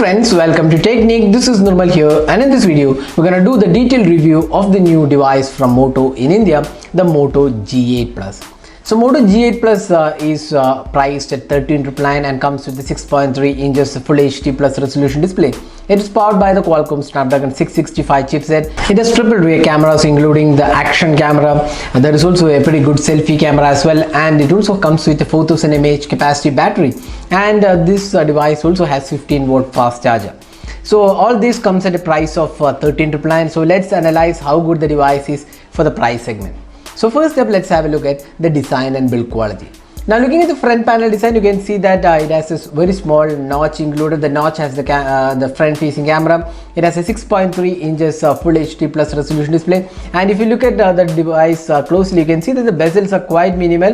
friends, welcome to Technique. This is Nirmal here, and in this video we're gonna do the detailed review of the new device from Moto in India, the Moto G8 Plus. So Moto G8 Plus is priced at 13,999 and comes with the 6.3 inches Full HD Plus resolution display. It is powered by the Qualcomm Snapdragon 665 chipset. It has triple rear cameras including the action camera. There is also a pretty good selfie camera as well, and it also comes with a 4000 mAh capacity battery, and this device also has 15-watt fast charger. So all this comes at a price of 13,999. So let's analyze how good the device is for the price segment. So first up, let's have a look at the design and build quality. Now looking at the front panel design, you can see that it has this very small notch included. The notch has the front facing camera. It has a 6.3 inches Full HD Plus resolution display, and if you look at the device closely, you can see that the bezels are quite minimal.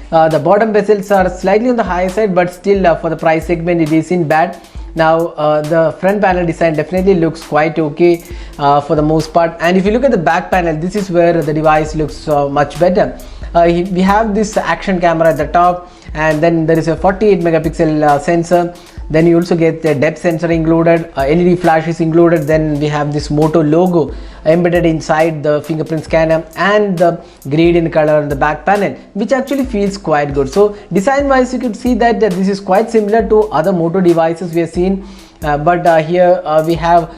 The bottom bezels are slightly on the higher side, but still for the price segment it isn't bad. Now the front panel design definitely looks quite okay for the most part, and if you look at the back panel, this is where the device looks much better. We have this action camera at the top, and then there is a 48 megapixel sensor. Then you also get the depth sensor included, LED flashes included. Then we have this Moto logo embedded inside the fingerprint scanner, and the gradient color on the back panel, which actually feels quite good. So design wise, you can see that this is quite similar to other Moto devices we have seen, but here we have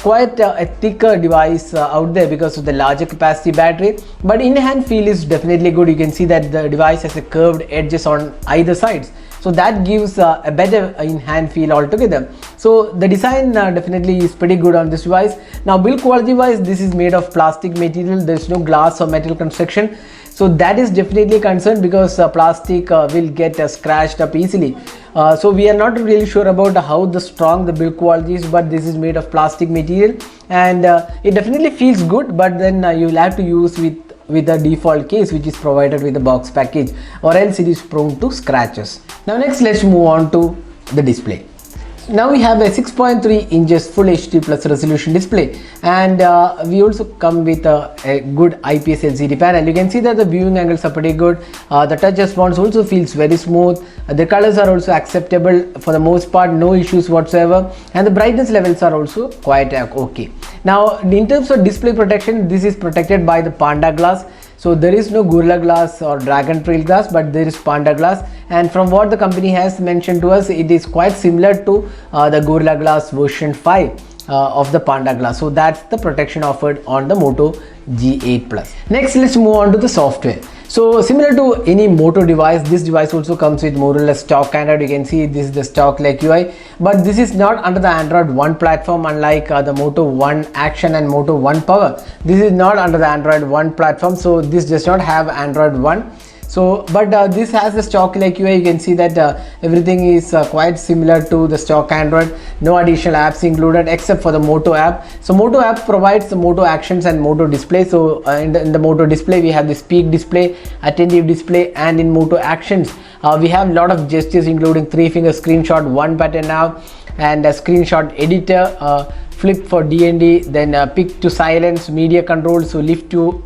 quite a thicker device out there because of the larger capacity battery, but in hand feel is definitely good. You can see that the device has a curved edges on either sides, so that gives a better in-hand feel altogether. So the design definitely is pretty good on this device. Now build quality wise, this is made of plastic material. There is no glass or metal construction, so that is definitely a concern because plastic will get scratched up easily. So we are not really sure about how strong the build quality is, but this is made of plastic material, and it definitely feels good, but then you will have to use with the default case which is provided with the box package, or else it is prone to scratches. Now next, let's move on to the display. Now we have a 6.3 inches Full HD Plus resolution display, and we also come with a good IPS LCD panel. You can see that the viewing angles are pretty good. The touch response also feels very smooth. The colors are also acceptable for the most part, no issues whatsoever, and the brightness levels are also quite okay. Now in terms of display protection, this is protected by the Panda Glass. So there is no Gorilla Glass or Dragon Trail Glass, but there is Panda Glass, and from what the company has mentioned to us, it is quite similar to the Gorilla Glass version 5 of the Panda Glass. So that's the protection offered on the Moto G8 Plus. Next, let's move on to the software. So similar to any Moto device, this device also comes with more or less stock Android. You can see this is the stock like UI, but this is not under the Android One platform, unlike the Moto One Action and Moto One Power. This is not under the Android One platform, so this does not have Android One. So but this has the stock like UI. You can see that everything is quite similar to the stock Android. No additional apps included except for the Moto app. So Moto app provides the Moto Actions and Moto Display. So in the Moto Display we have the speak display, attentive display, and in Moto Actions we have a lot of gestures including 3-finger screenshot, 1 button now, and a screenshot editor, flip for DND, then pick to silence, media control, so lift to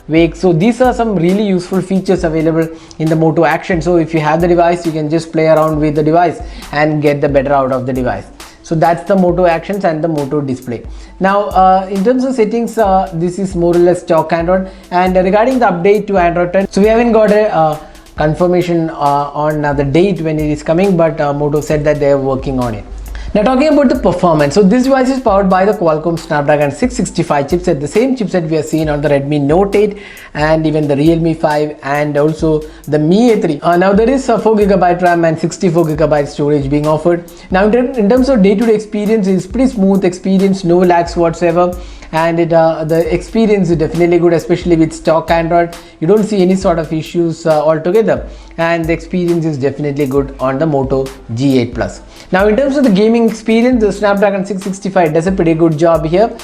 wake. So these are some really useful features available in the Moto Action. So if you have the device, you can just play around with the device and get the better out of the device. So that's the Moto Actions and the Moto Display. Now in terms of settings, this is more or less stock Android, and regarding the update to Android 10, so we haven't got a confirmation on the date when it is coming, but Moto said that they are working on it. Now talking about the performance, so this device is powered by the Qualcomm Snapdragon 665 chipset, the same chipset we have seen on the Redmi Note 8 and even the Realme 5 and also the Mi A3. Now there is a 4GB RAM and 64GB storage being offered. Now in terms of day-to-day experience, it's pretty smooth experience, no lags whatsoever, and the experience is definitely good, especially with stock Android. You don't see any sort of issues altogether, and the experience is definitely good on the Moto G8 Plus. Now in terms of the gaming experience, the Snapdragon 665 does a pretty good job here.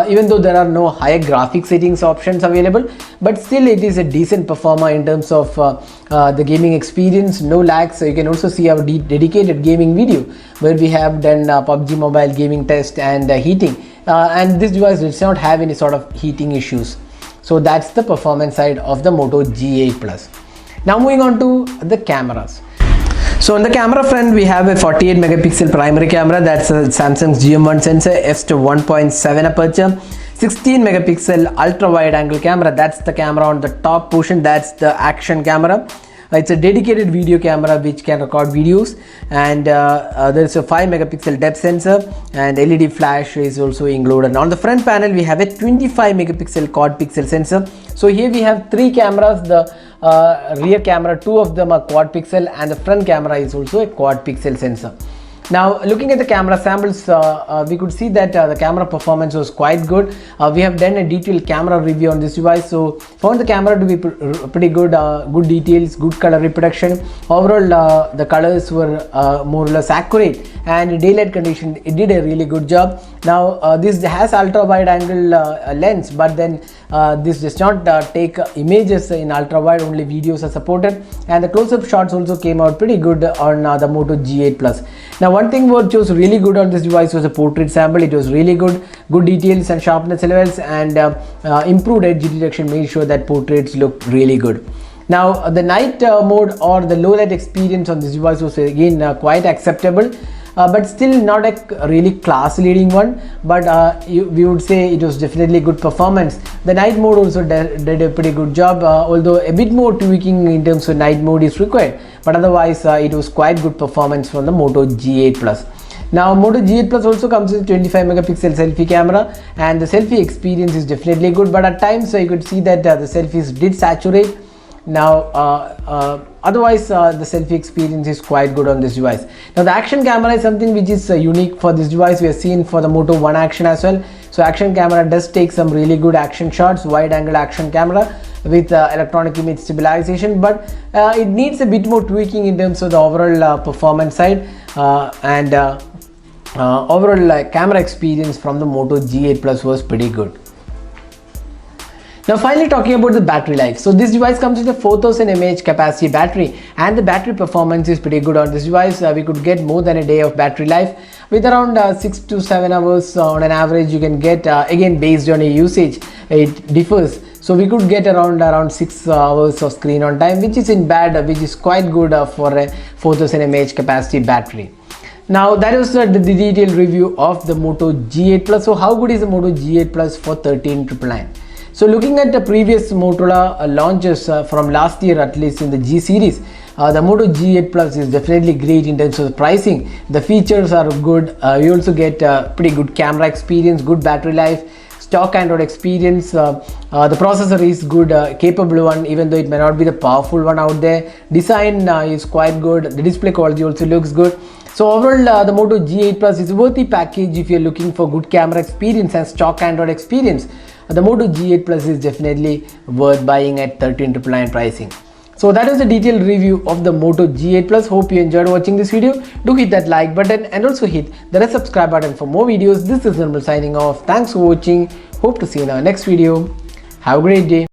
Even though there are no higher graphic settings options available, but still it is a decent performer in terms of the gaming experience, no lag. So you can also see our dedicated gaming video where we have done PUBG Mobile gaming test and heating, and this device does not have any sort of heating issues. So that's the performance side of the Moto G8 Plus. Now moving on to the cameras. So on the camera front, we have a 48 megapixel primary camera. That's a Samsung's GM1 sensor, f/1.7 aperture. 16 megapixel ultra wide angle camera. That's the camera on the top portion. That's the action camera. It's a dedicated video camera which can record videos, and there's a 5 megapixel depth sensor, and LED flash is also included. On the front panel, we have a 25 megapixel quad pixel sensor. So here we have three cameras. The rear camera, two of them are quad pixel, and the front camera is also a quad pixel sensor. Now looking at the camera samples, we could see that the camera performance was quite good. We have done a detailed camera review on this device, so found the camera to be pretty good, good details, good color reproduction. Overall, the colors were more or less accurate, and in daylight condition it did a really good job. Now this has ultra wide angle lens, but then this does not take images in ultra wide, only videos are supported, and the close-up shots also came out pretty good on the Moto G8 Plus. Now one thing which was really good on this device was a portrait sample. It was really good details and sharpness levels, and improved edge detection made sure that portraits looked really good. Now the night mode or the low light experience on this device was again quite acceptable, but still not a really class leading one, but we would say it was definitely good performance. The night mode also did a pretty good job, although a bit more tweaking in terms of night mode is required, but otherwise it was quite good performance from the Moto G8 Plus. Now Moto G8 Plus also comes with 25 megapixel selfie camera, and the selfie experience is definitely good, but at times you could see that the selfies did saturate. Now otherwise the selfie experience is quite good on this device. Now the action camera is something which is unique for this device. We have seen for the Moto One Action as well. So action camera does take some really good action shots, wide angle action camera with electronic image stabilization, but it needs a bit more tweaking in terms of the overall performance side, and overall camera experience from the Moto G8 Plus was pretty good. Now finally talking about the battery life. So this device comes with a 4000 mAh capacity battery, and the battery performance is pretty good on this device. We could get more than a day of battery life with around 6 to 7 hours on an average. You can get again based on your usage, it differs. So we could get around 6 hours of screen on time, which is which is quite good for a 4000 mAh capacity battery. Now that was the detailed review of the Moto G8 Plus. So how good is the Moto G8 Plus for 13,999? So looking at the previous Motorola launches from last year, at least in the G series, the Moto G8 Plus is definitely great in terms of the pricing. The features are good. You also get pretty good camera experience, good battery life, stock Android experience. The processor is good, capable one, even though it may not be the powerful one out there. Design is quite good. The display quality also looks good. So overall, the Moto G8 Plus is a worthy package if you're looking for good camera experience and stock Android experience. The Moto G8 Plus is definitely worth buying at 13,999 pricing. So that is a detailed review of the Moto G8 Plus. Hope you enjoyed watching this video. Do hit that like button and also hit the red subscribe button for more videos. This is Nirmal signing off. Thanks for watching. Hope to see you in our next video. Have a great day.